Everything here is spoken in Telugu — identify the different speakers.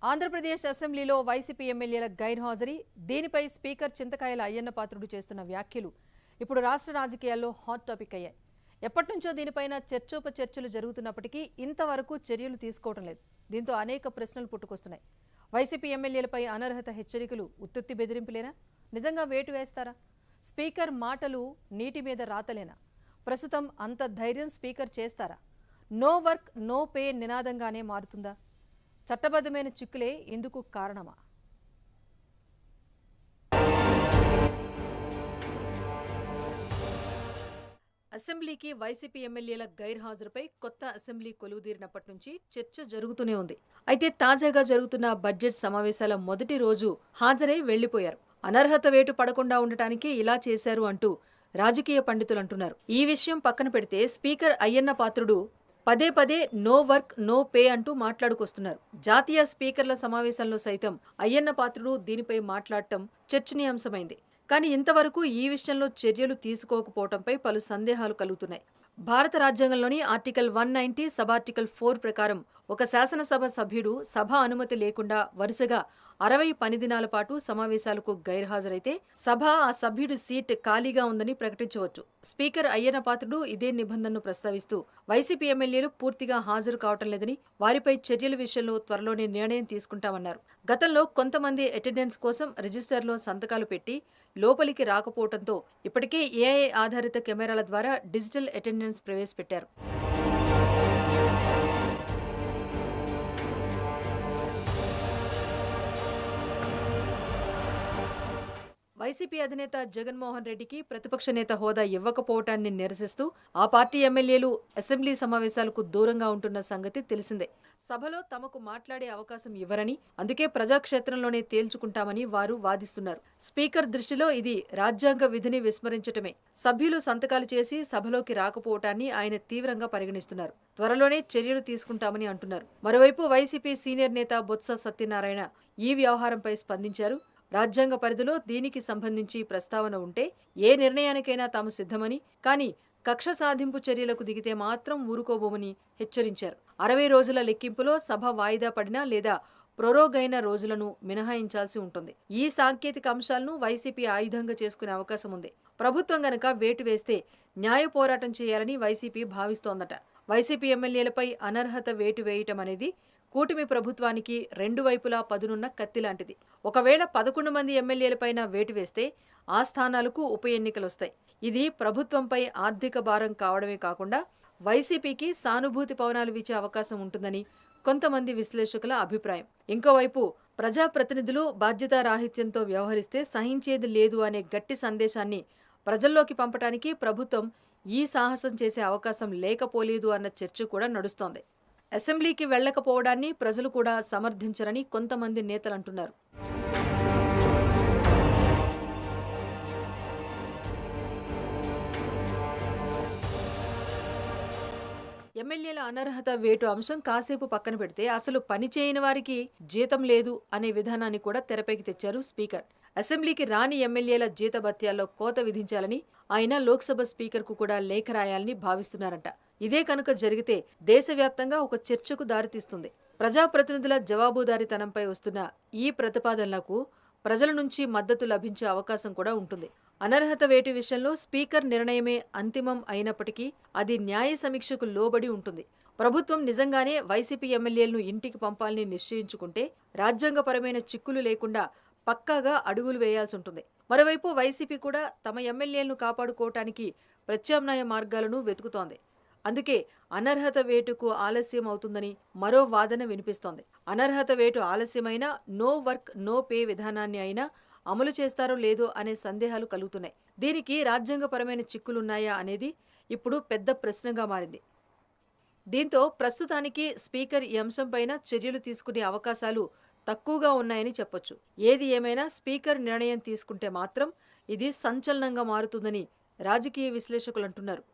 Speaker 1: ఆంధ్రప్రదేశ్ అసెంబ్లీలో వైసీపీ ఎమ్మెల్యేల గైర్హాజరీ, దీనిపై స్పీకర్ చింతకాయల అయ్యన్న పాత్రుడు చేస్తున్న వ్యాఖ్యలు ఇప్పుడు రాష్ట్ర రాజకీయాల్లో హాట్ టాపిక్ అయ్యాయి. ఎప్పటినుంచో దీనిపైన చర్చోపచర్చలు జరుగుతున్నప్పటికీ ఇంతవరకు చర్యలు తీసుకోవడం లేదు. దీంతో అనేక ప్రశ్నలు పుట్టుకొస్తున్నాయి. వైసీపీ ఎమ్మెల్యేలపై అనర్హత హెచ్చరికలు ఉత్తుత్తి బెదిరింపులేనా? నిజంగా వేటు వేస్తారా? స్పీకర్ మాటలు నీటి మీద రాతలేనా? ప్రస్తుతం అంత ధైర్యం స్పీకర్ చేస్తారా? నో వర్క్ నో పే నినాదంగానే మారుతుందా? చట్టబద్ధమైన చిక్కులే ఇందుకు కారణమా? అసెంబ్లీకి వైసీపీ ఎమ్మెల్యేల గైర్హాజరుపై కొత్త అసెంబ్లీ కొలువుదీరినప్పటి నుంచి చర్చ జరుగుతూనే ఉంది. అయితే తాజాగా జరుగుతున్న బడ్జెట్ సమావేశాల మొదటి రోజు హాజరై వెళ్లిపోయారు. అనర్హత వేటు పడకుండా ఉండటానికి ఇలా చేశారు అంటూ రాజకీయ పండితులు అంటున్నారు. ఈ విషయం పక్కన పెడితే స్పీకర్ అయ్యన్న పాత్రుడు పదే పదే నో వర్క్ నో పే అంటూ మాట్లాడుకొస్తున్నారు. జాతీయ స్పీకర్ల సమావేశంలో సైతం అయ్యన్న పాత్రుడు దీనిపై మాట్లాడటం చర్చనీయాంశమైంది. కానీ ఇంతవరకు ఈ విషయంలో చర్యలు తీసుకోకపోవడంపై పలు సందేహాలు కలుగుతున్నాయి. భారత రాజ్యాంగంలోని ఆర్టికల్ 190 సబ్ ఆర్టికల్ 4 ప్రకారం ఒక శాసనసభ సభ్యుడు సభ అనుమతి లేకుండా వరుసగా 60 పని దినాల పాటు సమావేశాలకు గైర్హాజరైతే సభ ఆ సభ్యుడి సీట్ ఖాళీగా ఉందని ప్రకటించవచ్చు. స్పీకర్ అయ్యన్న పాత్రుడు ఇదే నిబంధనను ప్రస్తావిస్తూ వైసీపీ ఎమ్మెల్యేలు పూర్తిగా హాజరు కావటం లేదని, వారిపై చర్యల విషయంలో త్వరలోనే నిర్ణయం తీసుకుంటామన్నారు. గతంలో కొంతమంది అటెండెన్స్ కోసం రిజిస్టర్లో సంతకాలు పెట్టి లోపలికి రాకపోవడంతో ఇప్పటికే ఏఐ ఆధారిత కెమెరాల ద్వారా డిజిటల్ అటెండెన్స్ ప్రవేశపెట్టారు. వైసీపీ అధినేత జగన్మోహన్ రెడ్డికి ప్రతిపక్ష నేత హోదా ఇవ్వకపోవటాన్ని నిరసిస్తూ ఆ పార్టీ ఎమ్మెల్యేలు అసెంబ్లీ సమావేశాలకు దూరంగా ఉంటున్న సంగతి తెలిసిందే. సభలో తమకు మాట్లాడే అవకాశం ఇవ్వరని, అందుకే ప్రజాక్షేత్రంలోనే తేల్చుకుంటామని వారు వాదిస్తున్నారు. స్పీకర్ దృష్టిలో ఇది రాజ్యాంగ విధిని విస్మరించటమే. సభ్యులు సంతకాలు చేసి సభలోకి రాకపోవటాన్ని ఆయన తీవ్రంగా పరిగణిస్తున్నారు. త్వరలోనే చర్యలు తీసుకుంటామని అంటున్నారు. మరోవైపు వైసీపీ సీనియర్ నేత బొత్స సత్యనారాయణ ఈ వ్యవహారంపై స్పందించారు. రాజ్యాంగ పరిధిలో దీనికి సంబంధించి ప్రస్తావన ఉంటే ఏ నిర్ణయానికైనా తాము సిద్ధమని, కానీ కక్ష సాధింపు చర్యలకు దిగితే మాత్రం ఊరుకోబోమని హెచ్చరించారు. 60 రోజుల లెక్కింపులో సభ వాయిదా పడినా లేదా ప్రొరోగైన రోజులను మినహాయించాల్సి ఉంటుంది. ఈ సాంకేతిక అంశాలను వైసీపీ ఆయుధంగా చేసుకునే అవకాశం ఉంది. ప్రభుత్వం గనక వేటు వేస్తే న్యాయ పోరాటం చేయాలని వైసీపీ భావిస్తోందట. వైసీపీ ఎమ్మెల్యేలపై అనర్హత వేటు వేయటం అనేది కూటమి ప్రభుత్వానికి రెండు వైపులా పదునున్న కత్తి లాంటిది. ఒకవేళ 11 మంది ఎమ్మెల్యేలపైన వేటు వేస్తే ఆ స్థానాలకు ఉప ఎన్నికలొస్తాయి. ఇది ప్రభుత్వంపై ఆర్థిక భారం కావడమే కాకుండా వైసీపీకి సానుభూతి పవనాలు వీచే అవకాశం ఉంటుందని కొంతమంది విశ్లేషకుల అభిప్రాయం. ఇంకోవైపు ప్రజాప్రతినిధులు బాధ్యతారాహిత్యంతో వ్యవహరిస్తే సహించేది లేదు అనే గట్టి సందేశాన్ని ప్రజల్లోకి పంపటానికి ప్రభుత్వం ఈ సాహసం చేసే అవకాశం లేకపోలేదు అన్న చర్చ కూడా నడుస్తోంది. అసెంబ్లీకి వెళ్లకపోవడాన్ని ప్రజలు కూడా సమర్థించరని కొంతమంది నేతలంటున్నారు. ఎమ్మెల్యేల అనర్హత వేటు అంశం కాసేపు పక్కన పెడితే అసలు పని చేయని వారికి జీతం లేదు అనే విధానాన్ని కూడా తెరపైకి తెచ్చారు స్పీకర్. అసెంబ్లీకి రాని ఎమ్మెల్యేల జీతభత్యాల్లో కోత విధించాలని ఆయన లోక్సభ స్పీకర్కు కూడా లేఖ రాయాలని భావిస్తున్నారంట. ఇదే కనుక జరిగితే దేశవ్యాప్తంగా ఒక చర్చకు దారితీస్తుంది. ప్రజాప్రతినిధుల జవాబుదారీతనంపై వస్తున్న ఈ ప్రతిపాదనలకు ప్రజల నుంచి మద్దతు లభించే అవకాశం కూడా ఉంటుంది. అనర్హత వేటు విషయంలో స్పీకర్ నిర్ణయమే అంతిమం అయినప్పటికీ అది న్యాయ సమీక్షకు లోబడి ఉంటుంది. ప్రభుత్వం నిజంగానే వైసీపీ ఎమ్మెల్యేలను ఇంటికి పంపాలని నిశ్చయించుకుంటే రాజ్యాంగపరమైన చిక్కులు లేకుండా పక్కాగా అడుగులు వేయాల్సి ఉంటుంది. మరోవైపు వైసీపీ కూడా తమ ఎమ్మెల్యేలను కాపాడుకోవటానికి ప్రత్యామ్నాయ మార్గాలను వెతుకుతోంది. అందుకే అనర్హత వేటుకు ఆలస్యం అవుతుందని మరో వాదన వినిపిస్తోంది. అనర్హత వేటు ఆలస్యమైనా నో వర్క్ నో పే విధానాన్ని అయినా అమలు చేస్తారో లేదో అనే సందేహాలు కలుగుతున్నాయి. దీనికి రాజ్యాంగపరమైన చిక్కులున్నాయా అనేది ఇప్పుడు పెద్ద ప్రశ్నగా మారింది. దీంతో ప్రస్తుతానికి స్పీకర్ ఈ అంశంపైన చర్యలు తీసుకునే అవకాశాలు తక్కువగా ఉన్నాయని చెప్పొచ్చు. ఏది ఏమైనా స్పీకర్ నిర్ణయం తీసుకుంటే మాత్రం ఇది సంచలనంగా మారుతుందని రాజకీయ విశ్లేషకులు అంటున్నారు.